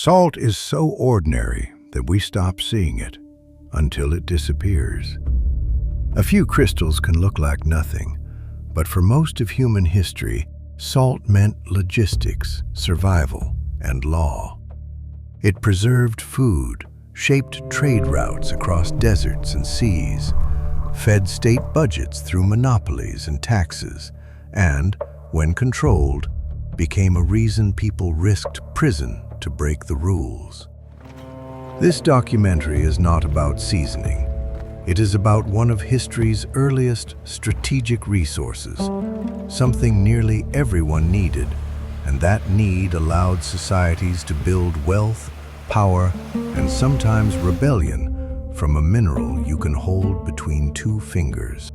Salt is so ordinary that we stop seeing it until it disappears. A few crystals can look like nothing, but for most of human history, salt meant logistics, survival, and law. It preserved food, shaped trade routes across deserts and seas, fed state budgets through monopolies and taxes, and, when controlled, became a reason people risked prison to break the rules. This documentary is not about seasoning. It is about one of history's earliest strategic resources, something nearly everyone needed, and that need allowed societies to build wealth, power, and sometimes rebellion from a mineral you can hold between two fingers.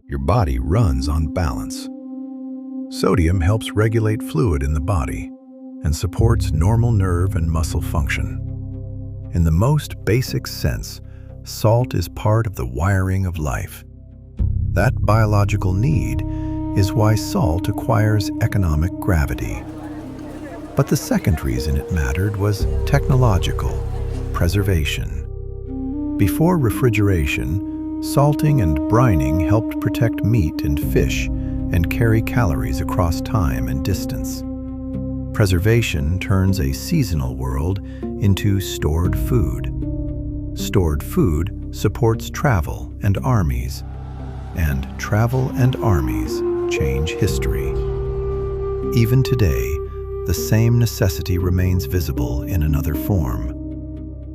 Your body runs on balance. Sodium helps regulate fluid in the body and supports normal nerve and muscle function. In the most basic sense, salt is part of the wiring of life. That biological need is why salt acquires economic gravity. But the second reason it mattered was technological, preservation. Before refrigeration, salting and brining helped protect meat and fish and carry calories across time and distance. Preservation turns a seasonal world into stored food. Stored food supports travel and armies, and travel and armies change history. Even today, the same necessity remains visible in another form.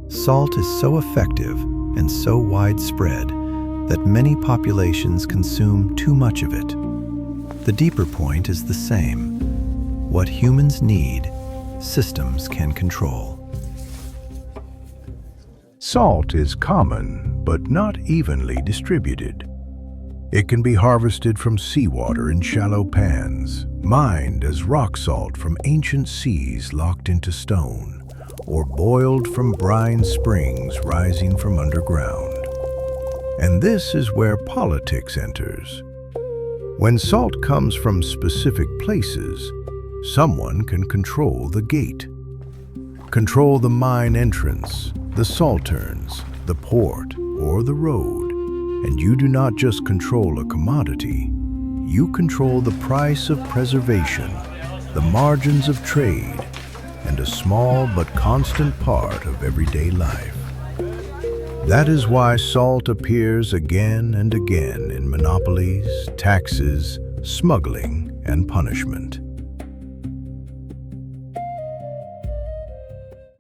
Salt is so effective and so widespread that many populations consume too much of it. The deeper point is the same. What humans need, systems can control. Salt is common, but not evenly distributed. It can be harvested from seawater in shallow pans, mined as rock salt from ancient seas locked into stone, or boiled from brine springs rising from underground. And this is where politics enters. When salt comes from specific places, someone can control the gate, control the mine entrance, the salterns, the port, or the road. And you do not just control a commodity, you control the price of preservation, the margins of trade, and a small but constant part of everyday life. That is why salt appears again and again in monopolies, taxes, smuggling, and punishment.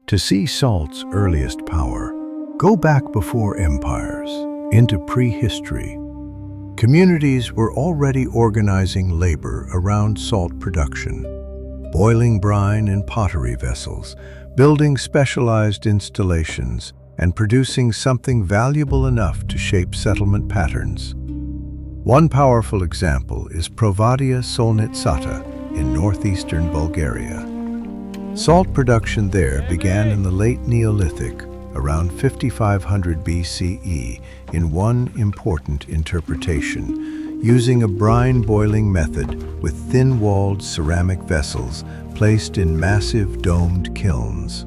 To see salt's earliest power, go back before empires, into prehistory. Communities were already organizing labor around salt production, boiling brine in pottery vessels, building specialized installations, and producing something valuable enough to shape settlement patterns. One powerful example is Provadia Solnitsata in northeastern Bulgaria. Salt production there began in the late Neolithic, around 5500 BCE, in one important interpretation, using a brine boiling method with thin-walled ceramic vessels placed in massive domed kilns.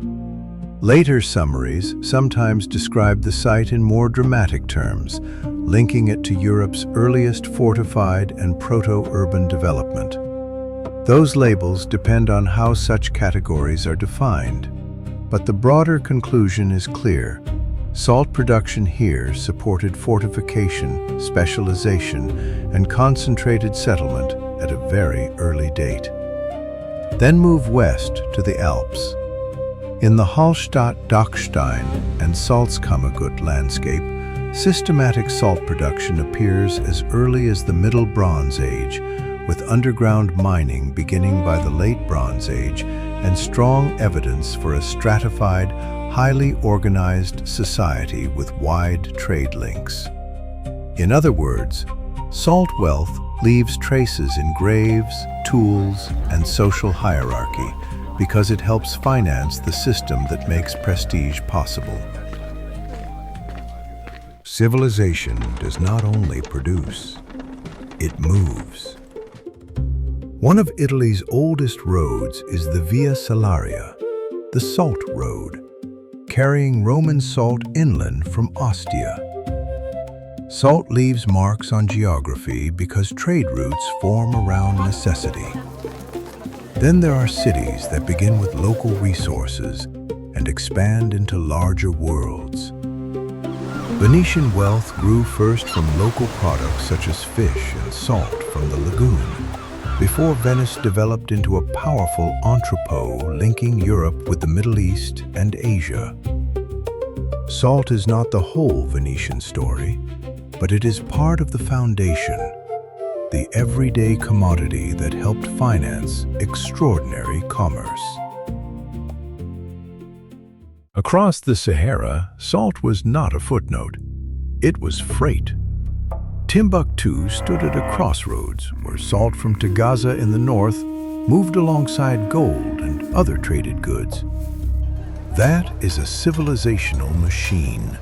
Later summaries sometimes describe the site in more dramatic terms, linking it to Europe's earliest fortified and proto-urban development. Those labels depend on how such categories are defined, but the broader conclusion is clear. Salt production here supported fortification, specialization, and concentrated settlement at a very early date. Then move west to the Alps. In the Hallstatt-Dachstein and Salzkammergut landscape, systematic salt production appears as early as the Middle Bronze Age, with underground mining beginning by the Late Bronze Age and strong evidence for a stratified, highly organized society with wide trade links. In other words, salt wealth leaves traces in graves, tools, and social hierarchy because it helps finance the system that makes prestige possible. Civilization does not only produce, it moves. One of Italy's oldest roads is the Via Salaria, the Salt Road, carrying Roman salt inland from Ostia. Salt leaves marks on geography because trade routes form around necessity. Then there are cities that begin with local resources and expand into larger worlds. Venetian wealth grew first from local products such as fish and salt from the lagoon, before Venice developed into a powerful entrepot linking Europe with the Middle East and Asia. Salt is not the whole Venetian story, but it is part of the foundation, the everyday commodity that helped finance extraordinary commerce. Across the Sahara, salt was not a footnote. It was freight. Timbuktu stood at a crossroads where salt from Tagaza in the north moved alongside gold and other traded goods. That is a civilizational machine,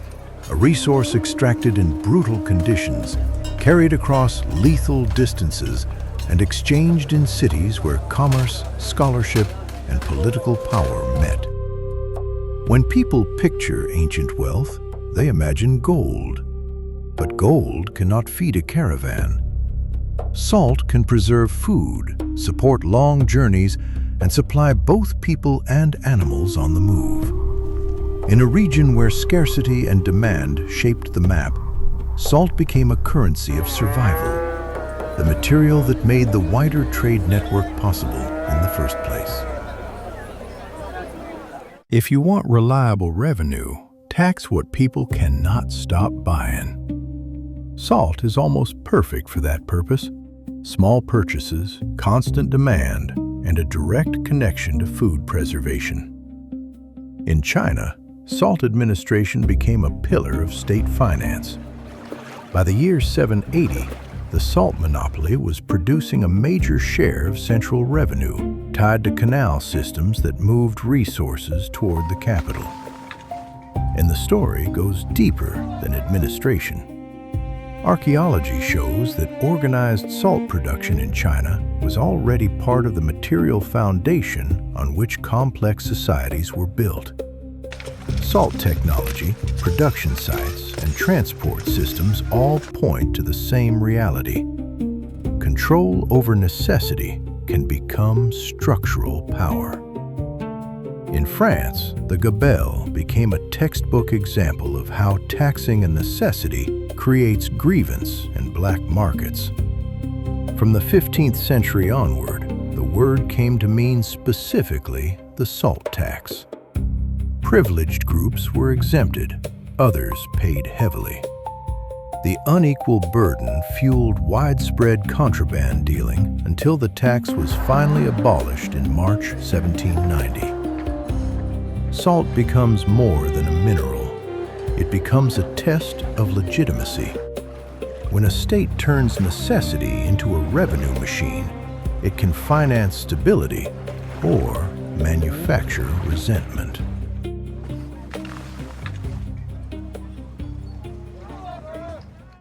a resource extracted in brutal conditions, carried across lethal distances, and exchanged in cities where commerce, scholarship, and political power met. When people picture ancient wealth, they imagine gold. But gold cannot feed a caravan. Salt can preserve food, support long journeys, and supply both people and animals on the move. In a region where scarcity and demand shaped the map, salt became a currency of survival, the material that made the wider trade network possible in the first place. If you want reliable revenue, tax what people cannot stop buying. Salt is almost perfect for that purpose. Small purchases, constant demand, and a direct connection to food preservation. In China, salt administration became a pillar of state finance. By the year 780, the salt monopoly was producing a major share of central revenue, tied to canal systems that moved resources toward the capital. And the story goes deeper than administration. Archaeology shows that organized salt production in China was already part of the material foundation on which complex societies were built. Salt technology, production sites, and transport systems all point to the same reality. Control over necessity can become structural power. In France, the gabelle became a textbook example of how taxing a necessity creates grievance and black markets. From the 15th century onward, the word came to mean specifically the salt tax. Privileged groups were exempted, others paid heavily. The unequal burden fueled widespread contraband dealing until the tax was finally abolished in March 1790. Salt becomes more than a mineral. It becomes a test of legitimacy. When a state turns necessity into a revenue machine, it can finance stability or manufacture resentment.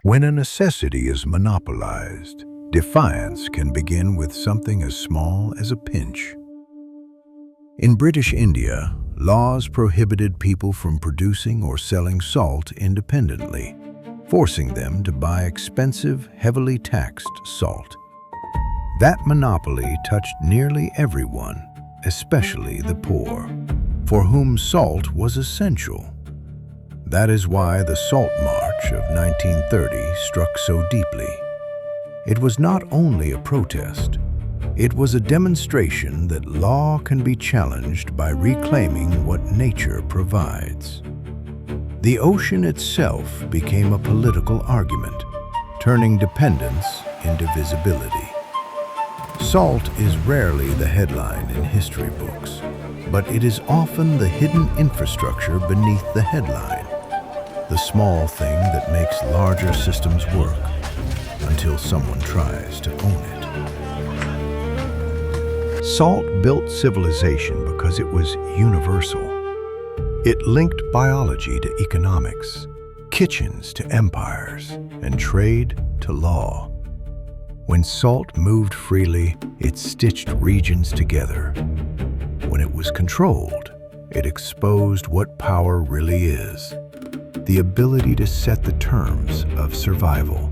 When a necessity is monopolized, defiance can begin with something as small as a pinch. In British India, laws prohibited people from producing or selling salt independently, forcing them to buy expensive, heavily taxed salt. That monopoly touched nearly everyone, especially the poor, for whom salt was essential. That is why the Salt March of 1930 struck so deeply. It was not only a protest. It was a demonstration that law can be challenged by reclaiming what nature provides. The ocean itself became a political argument, turning dependence into visibility. Salt is rarely the headline in history books, but it is often the hidden infrastructure beneath the headline, the small thing that makes larger systems work until someone tries to own it. Salt built civilization because it was universal. It linked biology to economics, kitchens to empires, and trade to law. When salt moved freely, it stitched regions together. When it was controlled, it exposed what power really is: the ability to set the terms of survival.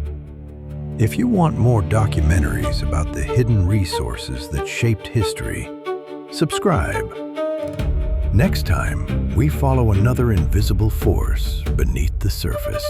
If you want more documentaries about the hidden resources that shaped history, subscribe. Next time, we follow another invisible force beneath the surface.